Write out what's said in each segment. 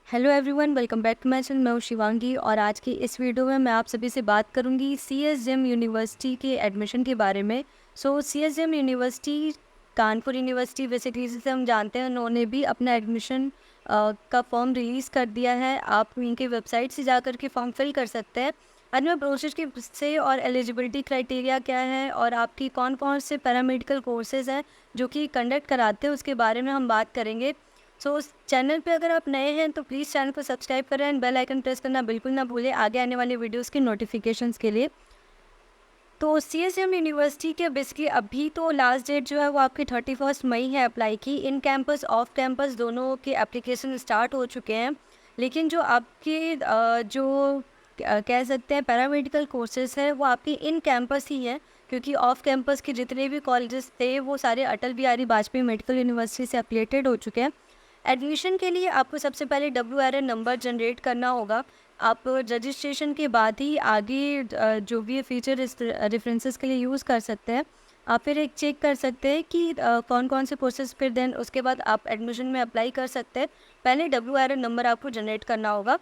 Hello everyone, welcome back to my channel. मैं हूं शिवांगी और आज की इस वीडियो में मैं आप सभी से बात करूंगी सीएसजेएम यूनिवर्सिटी के एडमिशन के बारे में। CSJM university Kanpur university basically जिसे हम जानते हैं, उन्होंने भी अपना एडमिशन का फॉर्म रिलीज़ कर दिया है। आप इनके वेबसाइट से जाकर के फॉर्म फिल कर सकते हैं। आज मैं प्रोसेस के से और एलिजिबिलिटी क्राइटेरिया क्या है और आपकी कौन कौन से पैरामेडिकल कोर्सेज़ हैं जो कि कंडक्ट कराते हैं, उसके बारे में हम बात करेंगे। उस चैनल पे अगर आप नए हैं तो प्लीज़ चैनल को सब्सक्राइब करें एंड बेल आइकन प्रेस करना बिल्कुल ना भूलें आगे आने वाले वीडियोस की नोटिफिकेशंस के लिए। तो सीएसएम यूनिवर्सिटी के बेसिकली अभी तो लास्ट डेट जो है वो आपकी 31 मई है अप्लाई की। इन कैंपस ऑफ कैंपस दोनों के एप्लीकेशन स्टार्ट हो चुके हैं, लेकिन जो आपके कह सकते हैं पैरामेडिकल कोर्सेज है वो आपकी इन कैंपस ही है, क्योंकि ऑफ कैंपस के जितने भी कॉलेजेस थे वो सारे अटल बिहारी वाजपेयी मेडिकल यूनिवर्सिटी से एफिलिएटेड हो चुके हैं। एडमिशन के लिए आपको सबसे पहले WRN नंबर जनरेट करना होगा। आप रजिस्ट्रेशन के बाद ही आगे जो भी फीचर रेफरेंसेस के लिए यूज़ कर सकते हैं। आप फिर एक चेक कर सकते हैं कि कौन कौन से कोर्सेज, फिर देन उसके बाद आप एडमिशन में अप्लाई कर सकते हैं। पहले WRN नंबर आपको जनरेट करना होगा,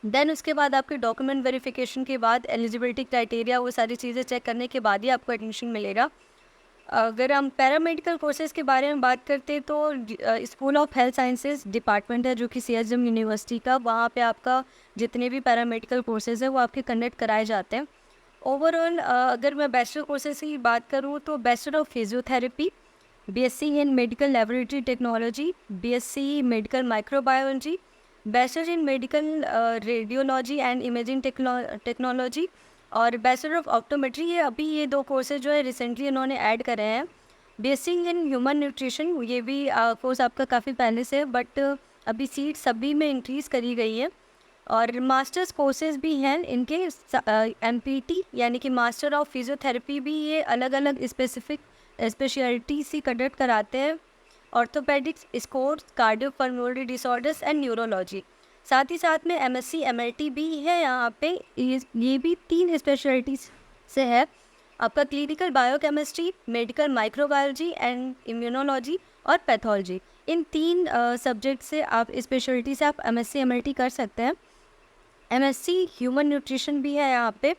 देन उसके बाद आपके डॉक्यूमेंट वेरिफिकेशन के बाद एलिजिबिलिटी क्राइटेरिया, वो सारी चीज़ें चेक करने के बाद ही आपको एडमिशन मिलेगा। अगर हम पैरामेडिकल कोर्सेज़ के बारे में बात करते हैं तो school of health sciences department है जो कि सीएसएम यूनिवर्सिटी का, वहाँ पे आपका जितने भी पैरामेडिकल कोर्सेज़ हैं वो आपके कंडक्ट कराए जाते हैं। ओवरऑल अगर मैं बैचलर कोर्सेज़ की बात करूँ तो bachelor of physiotherapy, BSc in medical laboratory technology, BSc medical microbiology, bachelor in medical radiology and imaging technology और बैचलर ऑफ ऑप्टोमेट्री। ये दो कोर्सेज जो है रिसेंटली इन्होंने ऐड करे हैं। बीएससी इन ह्यूमन न्यूट्रिशन, ये भी कोर्स आपका काफ़ी पहले से है, बट अभी सीट सभी में इंक्रीज़ करी गई है। और मास्टर्स कोर्सेज भी हैं इनके, एमपीटी यानी कि मास्टर ऑफ फिजियोथेरेपी भी ये अलग अलग स्पेसिफिक स्पेशलिटी से कंडक्ट कराते हैं। Orthopaedics, sports, cardiopulmonary disorders and neurology. साथ ही साथ में एमएससी एमएलटी भी है यहाँ पे। ये भी 3 स्पेशलिटीज से है। आपका clinical biochemistry, medical microbiology and immunology और पैथोलॉजी, इन 3 सब्जेक्ट से आप स्पेशलिटी से आप एमएससी एमएलटी कर सकते हैं। एमएससी ह्यूमन न्यूट्रिशन भी है यहाँ पे।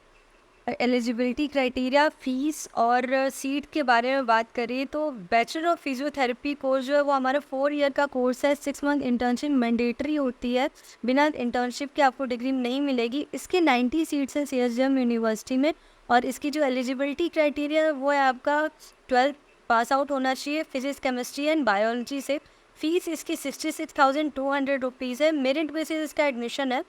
एलिजिबिलिटी क्राइटेरिया, फीस और सीट के बारे में बात करें तो बैचलर ऑफ फिजियोथेरेपी कोर्स जो है वो हमारा 4 ईयर का कोर्स है। 6 मंथ इंटर्नशिप मैंडेटरी होती है, बिना इंटर्नशिप के आपको डिग्री नहीं मिलेगी। इसके 90 सीट्स हैं सीएसजेएम यूनिवर्सिटी में और इसकी जो एलिजिबिलिटी क्राइटेरिया है वो है आपका 12th पास आउट होना चाहिए फिजिक्स, केमिस्ट्री एंड बायोलॉजी से। फीस इसकी 66,200 रुपीज़ है। मेरिट बेसिस इसका एडमिशन है।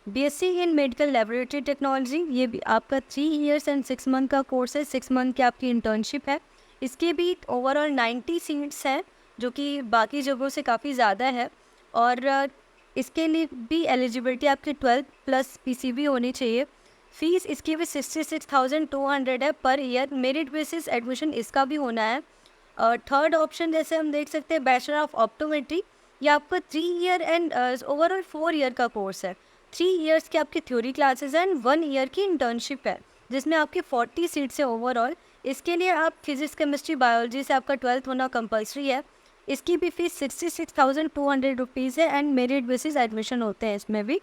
BSc in medical laboratory technology, ये भी आपका 3 ईयर्स एंड 6 मंथ का कोर्स है। 6 मंथ की आपकी इंटर्नशिप है। इसके भी ओवरऑल 90 सीट्स हैं, जो कि बाकी जगहों से काफ़ी ज़्यादा है। और इसके लिए भी एलिजिबिलिटी आपकी 12 प्लस पीसीबी होनी चाहिए। फ़ीस इसकी भी 66,200 है per year. Merit basis admission इसका भी होना है। थर्ड ऑप्शन जैसे हम देख सकते हैं बैचलर ऑफ ऑप्टोमेट्री, ये आपका 3 ईयर एंड ओवरऑल 4 ईयर का कोर्स है। 3 ईयर्स की आपकी थ्योरी क्लासेस हैं एंड 1 ईयर की इंटर्नशिप है, जिसमें आपकी 40 सीट्स है ओवरऑल। इसके लिए आप फिजिक्स, केमिस्ट्री, बायोलॉजी से आपका 12th होना कंपलसरी है। इसकी भी फीस 66,200 रुपीज़ है एंड मेरिट बेसिस एडमिशन होते हैं इसमें भी।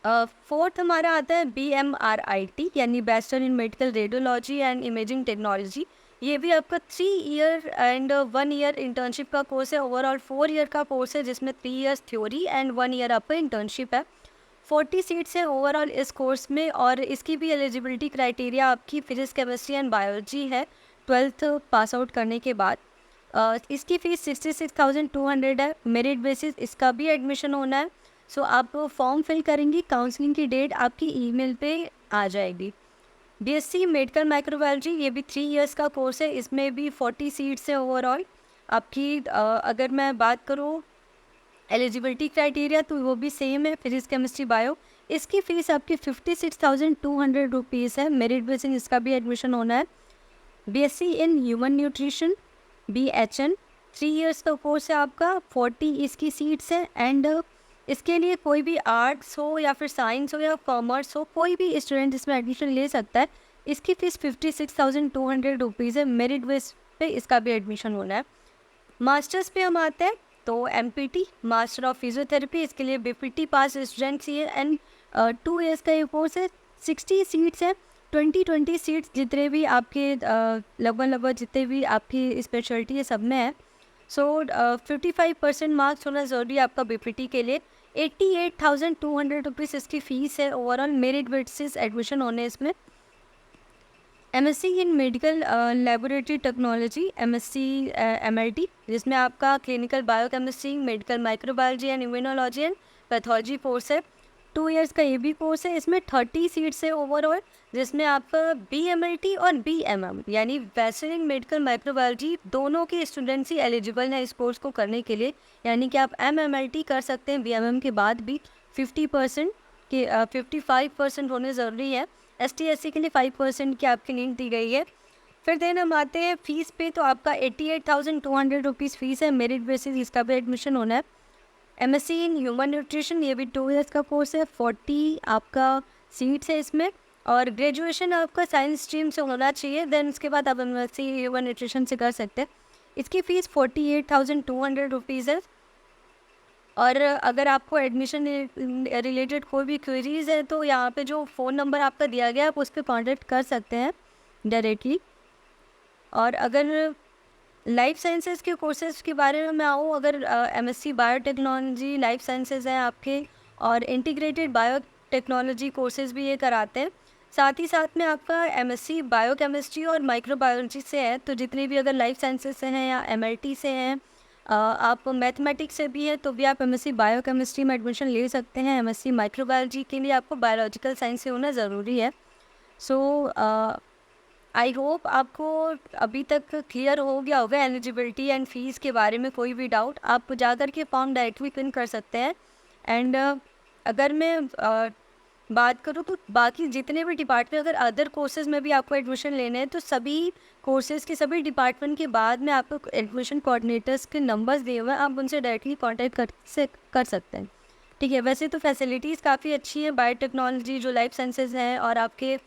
फोर्थ हमारा आता है BMRIT यानी bachelor in medical radiology and imaging technology. ये भी आपका 3 ईयर एंड 1 ईयर इंटर्नशिप का कोर्स है। ओवरऑल 4 ईयर का कोर्स है, जिसमें 3 ईयर्स थ्योरी एंड 1 ईयर आपका इंटर्नशिप है। 40 सीट्स हैं ओवरऑल इस कोर्स में और इसकी भी एलिजिबिलिटी क्राइटेरिया आपकी फिजिक्स, केमिस्ट्री एंड बायोलॉजी है 12th पास आउट करने के बाद। इसकी फ़ीस 66,200 है। मेरिट बेसिस इसका भी एडमिशन होना है। आप फॉर्म फिल करेंगी, काउंसलिंग की डेट आपकी ईमेल पे आ जाएगी। बीएससी मेडिकल माइक्रोबायोलॉजी, ये भी 3 ईयर्स का कोर्स है। इसमें भी 40 सीट्स हैं ओवरऑल आपकी। अगर मैं बात करूँ एलिजिबिलिटी क्राइटेरिया तो वो भी सेम है, फिजिक्स, केमिस्ट्री, बायो। इसकी फ़ीस आपकी 56,200 रुपीज़ है। मेरिट बेसिस इसका भी एडमिशन होना है। BSc in human nutrition, BHN, 3 years का कोर्स है आपका। 40 इसकी सीट्स हैं एंड इसके लिए कोई भी आर्ट्स हो या फिर साइंस हो या कॉमर्स हो, कोई भी स्टूडेंट इसमें एडमिशन ले सकता है। इसकी फ़ीस 56,200 रुपीज़ है। मेरिट बेस पे इसका भी एडमिशन होना है। मास्टर्स पे हम आते हैं। तो MPT मास्टर ऑफ फिजियोथेरेपी, इसके लिए BPT पास स्टूडेंट चाहिए एंड 2 ईयर्स का ये कोर्स है। 60 सीट्स है, 20 सीट्स जितने भी आपके लगभग जितने भी आपकी स्पेशलिटी है सब में है। सो 55% मार्क्स होना ज़रूरी है आपका BPT के लिए। 88,200 रुपीज़ इसकी फ़ीस है ओवरऑल, मेरिट बेसिस एडमिशन होने इसमें। MSc इन medical laboratory technology, MSc MLT, जिसमें आपका clinical biochemistry, medical microbiology and immunology and pathology course है। 2 ईयर्स का ये भी कोर्स है। इसमें 30 सीट्स है ओवरऑल, जिसमें आपका BMLT और BMM यानी बैचलर इन मेडिकल माइक्रोबायोलॉजी दोनों के स्टूडेंट्स ही एलिजिबल हैं इस कोर्स को करने के लिए। यानी कि आप MMLT कर सकते हैं BMM के बाद भी। 50% के 55% होने ज़रूरी है। ST SC के लिए 5% की आपकी नीड दी गई है। फिर देन हम आते हैं फ़ीस पे, तो आपका 88,200 रुपीज़ फ़ीस है, मेरिट बेसिस इसका भी एडमिशन होना है। MSc इन ह्यूमन न्यूट्रिशन, ये भी 2 ईयर्स का कोर्स है। 40 आपका सीट्स है इसमें, और ग्रेजुएशन आपका साइंस स्ट्रीम से होना चाहिए। देन उसके बाद आप MSc ह्यूमन न्यूट्रिशन से कर सकते हैं। इसकी फ़ीस 48,200 रुपीज़ है। और अगर आपको एडमिशन रिलेटेड कोई भी क्वेरीज़ है तो यहाँ पे जो फ़ोन नंबर आपका दिया गया है आप उस पर कॉन्टेक्ट कर सकते हैं डायरेक्टली। और अगर लाइफ साइंसेज़ के कोर्सेज़ के बारे में मैं आऊँ, अगर MSc बायोटेक्नोलॉजी लाइफ साइंसेज़ हैं आपके, और इंटीग्रेटेड बायोटेक्नोलॉजी कोर्सेज़ भी ये कराते हैं। साथ ही साथ में आपका MSc बायोकेमिस्ट्री और माइक्रोबायोलॉजी से है, तो जितने भी अगर लाइफ साइंसेज से हैं या MLT से हैं, आप मैथमेटिक्स से भी हैं तो भी आप MSc बायोकेमिस्ट्री में एडमिशन ले सकते हैं। MSc माइक्रोबायोलॉजी के लिए आपको बायोलॉजिकल साइंस से होना ज़रूरी है। सो आई होप आपको अभी तक क्लियर हो गया होगा एलिजिबिलिटी एंड फीस के बारे में। कोई भी डाउट आप जाकर के फॉर्म डायरेक्टली फिल कर सकते हैं। एंड अगर मैं बात करूँ तो बाकी जितने भी डिपार्टमेंट, अगर अदर कोर्सेज़ में भी आपको एडमिशन लेने हैं तो सभी कोर्सेज़ के सभी डिपार्टमेंट के बाद में आपको एडमिशन कोऑर्डिनेटर्स के नंबर्स दिए हुए हैं, आप उनसे डायरेक्टली कांटेक्ट कर सकते हैं। ठीक है, वैसे तो फैसिलिटीज़ काफ़ी अच्छी हैं बायोटेक्नोलॉजी जो लाइफ साइंसेज हैं, और आपके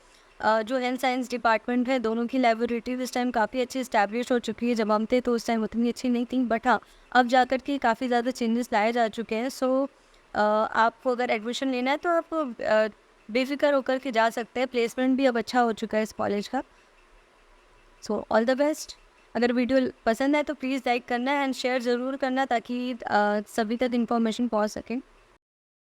जो हेल्थ साइंस डिपार्टमेंट है दोनों की लेबोरेटरीज इस टाइम काफ़ी अच्छी इस्टेब्लिश हो चुकी है। जब हम थे तो उस टाइम उतनी अच्छी नहीं थी, बट हाँ अब जाकर के काफ़ी ज़्यादा चेंजेस लाए जा चुके हैं। सो आपको अगर एडमिशन लेना है तो आप बेफिक्र होकर के जा सकते हैं। प्लेसमेंट भी अब अच्छा हो चुका है इस कॉलेज का। So all the best. अगर वीडियो पसंद आए तो प्लीज़ लाइक करना एंड शेयर ज़रूर करना, ताकि सभी तक इन्फॉर्मेशन पहुंच सके।